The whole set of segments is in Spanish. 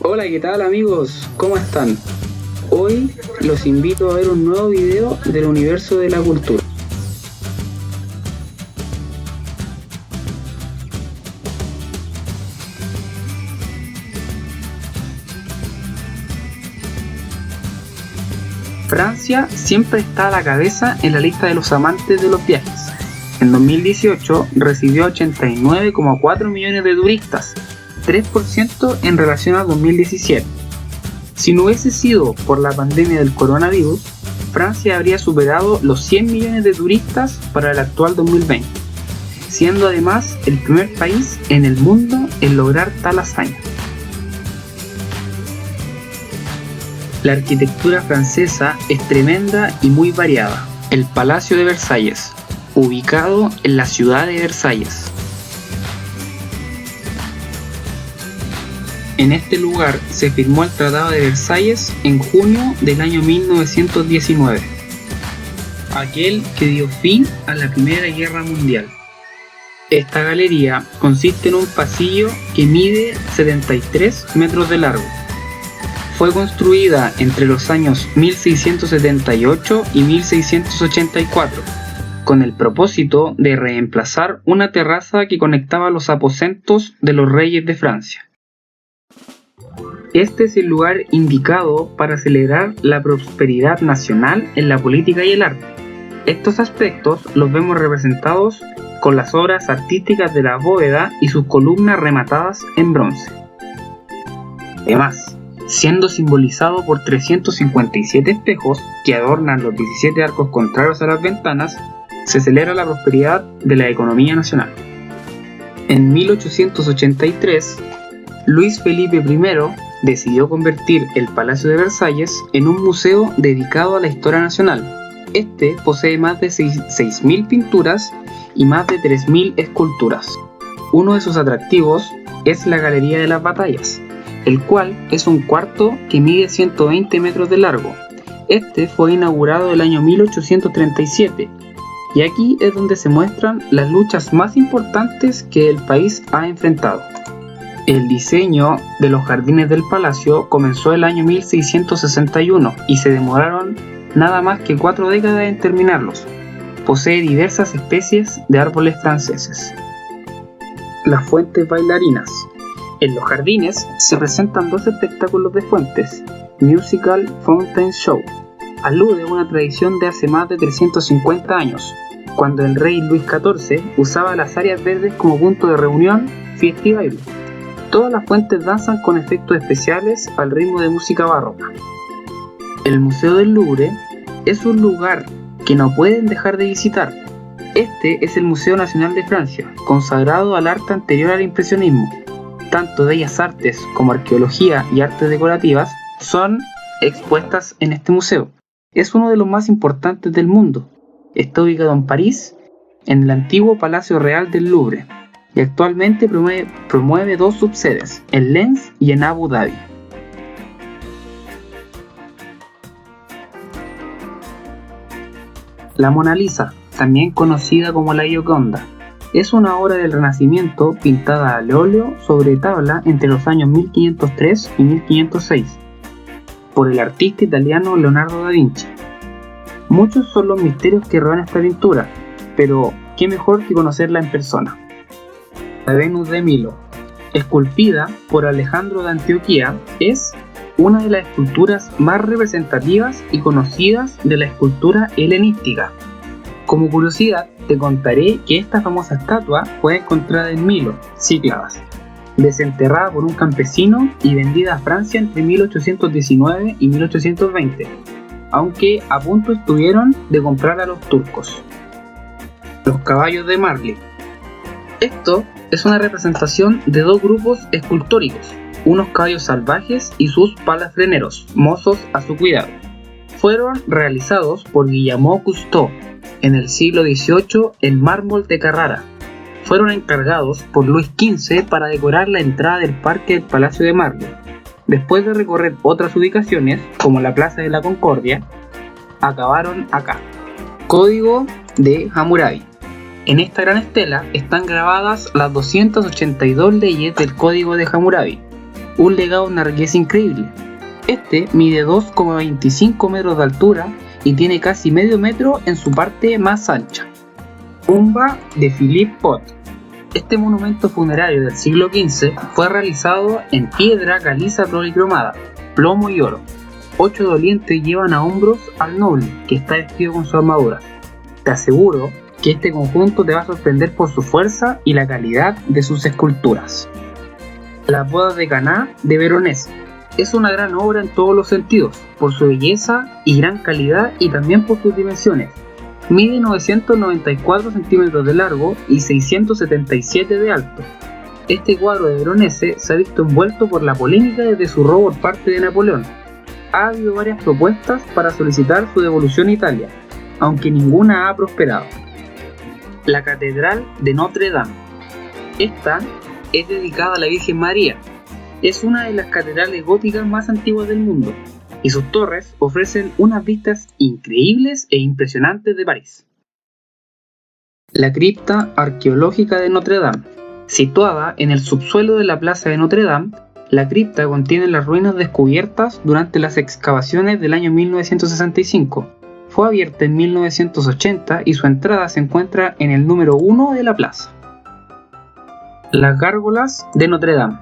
Hola, ¿qué tal amigos? ¿Cómo están? Hoy los invito a ver un nuevo video del universo de la cultura. Francia siempre está a la cabeza en la lista de los amantes de los viajes. En 2018 recibió 89,4 millones de turistas, 3% en relación a 2017. Si no hubiese sido por la pandemia del coronavirus, Francia habría superado los 100 millones de turistas para el actual 2020, siendo además el primer país en el mundo en lograr tal hazaña. La arquitectura francesa es tremenda y muy variada. El Palacio de Versalles, ubicado en la ciudad de Versalles. En este lugar se firmó el Tratado de Versalles en junio del año 1919, aquel que dio fin a la Primera Guerra Mundial. Esta galería consiste en un pasillo que mide 73 metros de largo. Fue construida entre los años 1678 y 1684, con el propósito de reemplazar una terraza que conectaba los aposentos de los reyes de Francia. Este es el lugar indicado para celebrar la prosperidad nacional en la política y el arte. Estos aspectos los vemos representados con las obras artísticas de la bóveda y sus columnas rematadas en bronce. Además, siendo simbolizado por 357 espejos que adornan los 17 arcos contrarios a las ventanas, se celebra la prosperidad de la economía nacional. En 1883, Luis Felipe I decidió convertir el Palacio de Versalles en un museo dedicado a la historia nacional. Este posee más de 6.000 pinturas y más de 3.000 esculturas. Uno de sus atractivos es la Galería de las Batallas, el cual es un cuarto que mide 120 metros de largo. Este fue inaugurado el año 1837 y aquí es donde se muestran las luchas más importantes que el país ha enfrentado. El diseño de los jardines del palacio comenzó el año 1661 y se demoraron nada más que 4 décadas en terminarlos. Posee diversas especies de árboles franceses. Las fuentes bailarinas. En los jardines se presentan 2 espectáculos de fuentes, Musical Fountain Show. Alude a una tradición de hace más de 350 años, cuando el rey Luis XIV usaba las áreas verdes como punto de reunión, fiesta y baile. Todas las fuentes danzan con efectos especiales al ritmo de música barroca. El Museo del Louvre es un lugar que no pueden dejar de visitar. Este es el Museo Nacional de Francia, consagrado al arte anterior al impresionismo. Tanto bellas artes como arqueología y artes decorativas son expuestas en este museo. Es uno de los más importantes del mundo. Está ubicado en París, en el antiguo Palacio Real del Louvre, y actualmente promueve 2 subsedes, en Lens y en Abu Dhabi. La Mona Lisa, también conocida como la Gioconda, es una obra del Renacimiento pintada al óleo sobre tabla entre los años 1503 y 1506 por el artista italiano Leonardo da Vinci. Muchos son los misterios que rodean esta pintura, pero qué mejor que conocerla en persona. La Venus de Milo, esculpida por Alejandro de Antioquía, es una de las esculturas más representativas y conocidas de la escultura helenística. Como curiosidad, te contaré que esta famosa estatua fue encontrada en Milo, Cícladas, desenterrada por un campesino y vendida a Francia entre 1819 y 1820, aunque a punto estuvieron de comprar a los turcos. Los caballos de Marly. Esto es una representación de 2 grupos escultóricos, unos caballos salvajes y sus palafreneros, mozos a su cuidado. Fueron realizados por Guillermo Cousteau en el siglo XVIII en mármol de Carrara. Fueron encargados por Luis XV para decorar la entrada del parque del Palacio de Marly. Después de recorrer otras ubicaciones, como la Plaza de la Concordia, acabaron acá. Código de Hammurabi. En esta gran estela están grabadas las 282 leyes del Código de Hammurabi. un legado de una riqueza increíble. Este mide 2,25 metros de altura y tiene casi medio metro en su parte más ancha. Tumba de Philippe Pot. Este monumento funerario del siglo XV fue realizado en piedra caliza policromada, plomo y oro. 8 dolientes llevan a hombros al noble, que está vestido con su armadura. Te aseguro que este conjunto te va a sorprender por su fuerza y la calidad de sus esculturas. Las bodas de Caná de Veronese. Es una gran obra en todos los sentidos, por su belleza y gran calidad y también por sus dimensiones. Mide 994 centímetros de largo y 677 de alto. Este cuadro de Veronese se ha visto envuelto por la polémica desde su robo por parte de Napoleón. Ha habido varias propuestas para solicitar su devolución a Italia, aunque ninguna ha prosperado. La Catedral de Notre Dame. Esta es dedicada a la Virgen María. Es una de las catedrales góticas más antiguas del mundo, y sus torres ofrecen unas vistas increíbles e impresionantes de París. La cripta arqueológica de Notre Dame. Situada en el subsuelo de la plaza de Notre Dame, la cripta contiene las ruinas descubiertas durante las excavaciones del año 1965. Fue abierta en 1980 y su entrada se encuentra en el número 1 de la plaza. Las gárgolas de Notre Dame.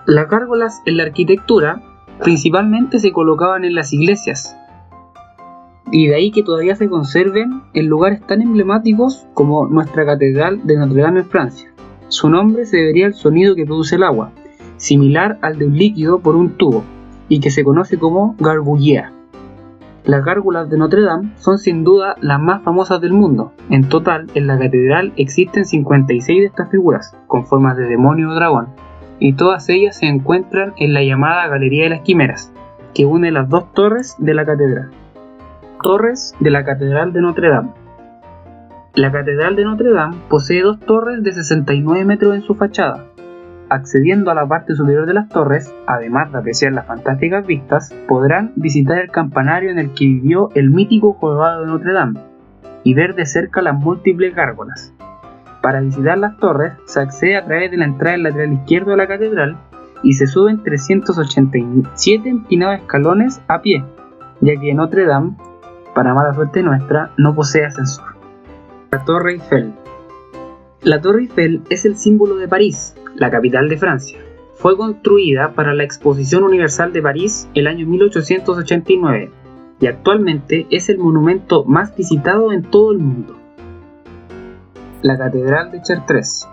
Las gárgolas en la arquitectura principalmente se colocaban en las iglesias, y de ahí que todavía se conserven en lugares tan emblemáticos como nuestra Catedral de Notre Dame en Francia. Su nombre se debería al sonido que produce el agua, similar al de un líquido por un tubo, y que se conoce como gargouillea. Las gárgolas de Notre Dame son sin duda las más famosas del mundo. En total, en la catedral existen 56 de estas figuras, con formas de demonio o dragón, y todas ellas se encuentran en la llamada Galería de las Quimeras, que une las dos torres de la catedral. Torres de la Catedral de Notre Dame. La Catedral de Notre Dame posee dos torres de 69 metros en su fachada. Accediendo a la parte superior de las torres, además de apreciar las fantásticas vistas, podrán visitar el campanario en el que vivió el mítico jorobado de Notre Dame y ver de cerca las múltiples gárgolas. Para visitar las torres se accede a través de la entrada del lateral izquierdo de la catedral y se suben 387 empinados escalones a pie, ya que Notre Dame, para mala suerte nuestra, no posee ascensor. La Torre Eiffel. La Torre Eiffel es el símbolo de París, la capital de Francia. Fue construida para la Exposición Universal de París el año 1889 y actualmente es el monumento más visitado en todo el mundo. La Catedral de Chartres.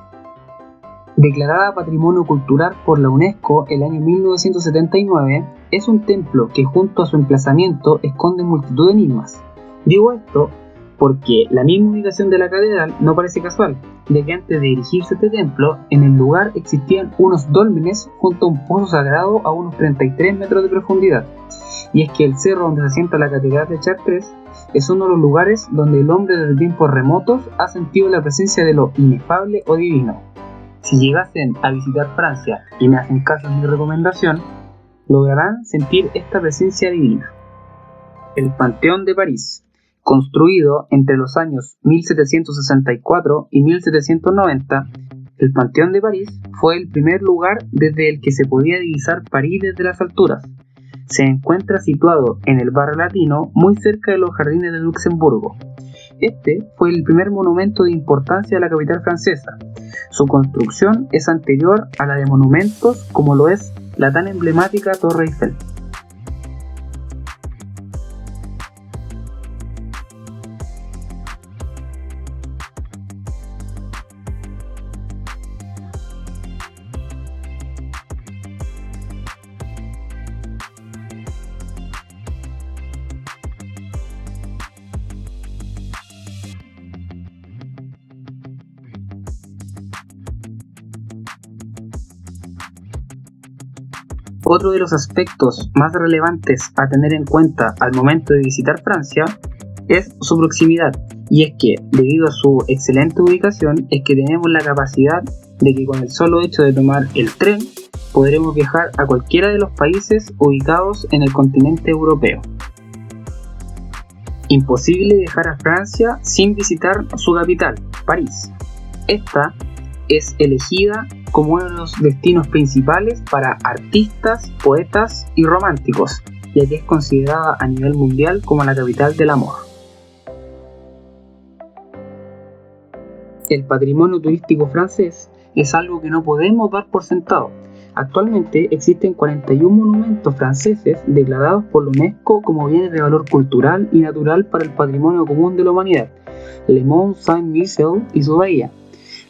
Declarada Patrimonio Cultural por la UNESCO el año 1979, es un templo que junto a su emplazamiento esconde multitud de enigmas. Digo esto porque la misma ubicación de la catedral no parece casual, ya que antes de dirigirse a este templo, en el lugar existían unos dólmenes junto a un pozo sagrado a unos 33 metros de profundidad. Y es que el cerro donde se asienta la Catedral de Chartres es uno de los lugares donde el hombre desde tiempos remotos ha sentido la presencia de lo inefable o divino. Si llegasen a visitar Francia y me hacen caso en mi recomendación, lograrán sentir esta presencia divina. El Panteón de París. Construido entre los años 1764 y 1790, el Panteón de París fue el primer lugar desde el que se podía divisar París desde las alturas. Se encuentra situado en el barrio latino, muy cerca de los jardines de Luxemburgo. Este fue el primer monumento de importancia de la capital francesa. Su construcción es anterior a la de monumentos como lo es la tan emblemática Torre Eiffel. Otro de los aspectos más relevantes a tener en cuenta al momento de visitar Francia es su proximidad, y es que debido a su excelente ubicación es que tenemos la capacidad de que con el solo hecho de tomar el tren podremos viajar a cualquiera de los países ubicados en el continente europeo. Imposible viajar a Francia sin visitar su capital, París. Esta es elegida como uno de los destinos principales para artistas, poetas y románticos, ya que es considerada a nivel mundial como la capital del amor. El patrimonio turístico francés es algo que no podemos dar por sentado. Actualmente existen 41 monumentos franceses declarados por la UNESCO como bienes de valor cultural y natural para el patrimonio común de la humanidad. Le Mont Saint-Michel y su bahía,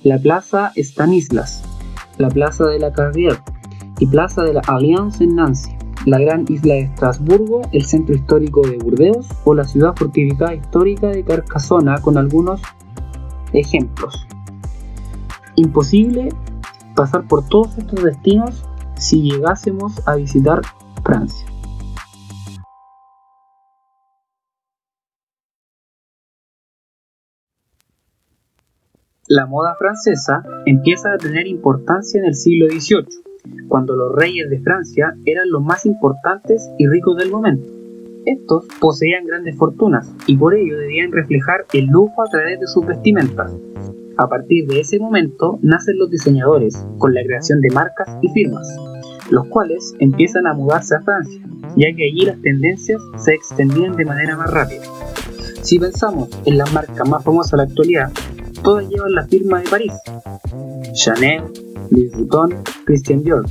la Plaza Stanislas, la Plaza de la Carrière y Plaza de la Alliance en Nancy, la Gran Isla de Estrasburgo, el centro histórico de Burdeos o la ciudad fortificada histórica de Carcassona, con algunos ejemplos. Imposible pasar por todos estos destinos si llegásemos a visitar Francia. La moda francesa empieza a tener importancia en el siglo XVIII, cuando los reyes de Francia eran los más importantes y ricos del momento. Estos poseían grandes fortunas y por ello debían reflejar el lujo a través de sus vestimentas. A partir de ese momento nacen los diseñadores, con la creación de marcas y firmas, los cuales empiezan a mudarse a Francia, ya que allí las tendencias se extendían de manera más rápida. Si pensamos en las marcas más famosas de la actualidad, todas llevan la firma de París: Chanel, Louis Vuitton, Christian Dior,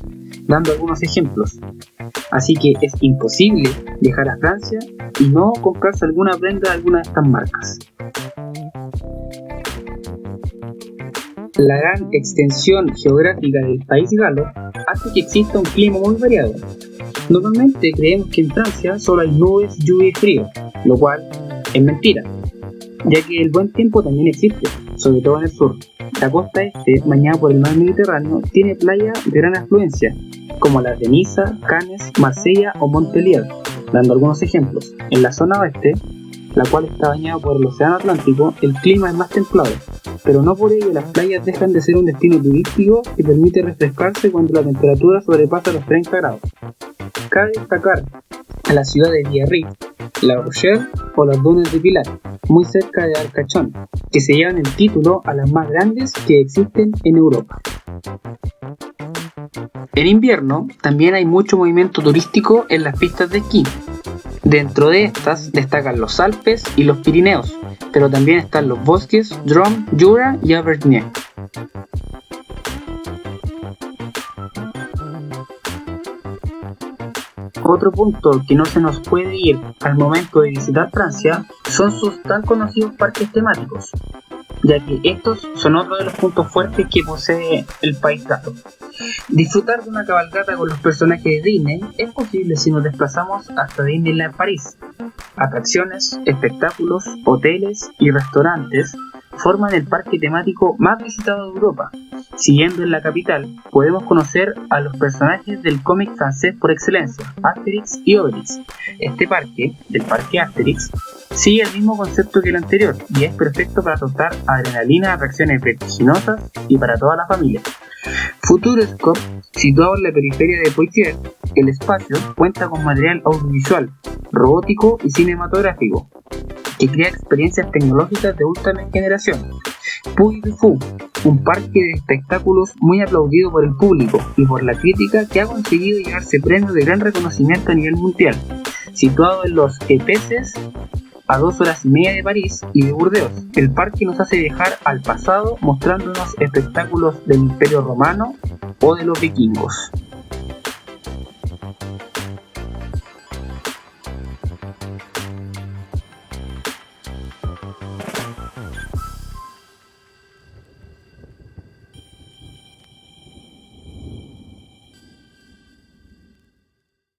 dando algunos ejemplos. Así que es imposible viajar a Francia y no comprarse alguna prenda de alguna de estas marcas. La gran extensión geográfica del país galo hace que exista un clima muy variado. Normalmente creemos que en Francia solo hay nubes, lluvia y frío, lo cual es mentira, ya que el buen tiempo también existe, sobre todo en el sur. La costa este, bañada por el mar Mediterráneo, tiene playas de gran afluencia, como las de Niza, Cannes, Marsella o Montpellier, dando algunos ejemplos. En la zona oeste, la cual está bañada por el océano Atlántico, el clima es más templado, pero no por ello las playas dejan de ser un destino turístico que permite refrescarse cuando la temperatura sobrepasa los 30 grados. Cabe destacar a la ciudad de Biarritz, La Rochelle o las dunas de Pilar, muy cerca de Arcachón, que se llevan el título a las más grandes que existen en Europa. En invierno también hay mucho movimiento turístico en las pistas de esquí. Dentro de estas destacan los Alpes y los Pirineos, pero también están los bosques Drôme, Jura y Auvergne. Otro punto que no se nos puede ir al momento de visitar Francia son sus tan conocidos parques temáticos, ya que estos son otro de los puntos fuertes que posee el país galo. Disfrutar de una cabalgata con los personajes de Disney es posible si nos desplazamos hasta Disneyland París. Atracciones, espectáculos, hoteles y restaurantes forman el parque temático más visitado de Europa. Siguiendo en la capital, podemos conocer a los personajes del cómic francés por excelencia, Asterix y Obelix. Este parque, el Parque Asterix, sigue el mismo concepto que el anterior y es perfecto para soltar adrenalina, atracciones vertiginosas y para toda la familia. Futuroscope, situado en la periferia de Poitiers, el espacio cuenta con material audiovisual, robótico y cinematográfico, que crea experiencias tecnológicas de última generación. Puy du Fou, un parque de espectáculos muy aplaudido por el público y por la crítica, que ha conseguido llevarse premios de gran reconocimiento a nivel mundial. Situado en los Épeces, a 2 horas y media de París y de Burdeos, el parque nos hace viajar al pasado mostrándonos espectáculos del Imperio Romano o de los vikingos.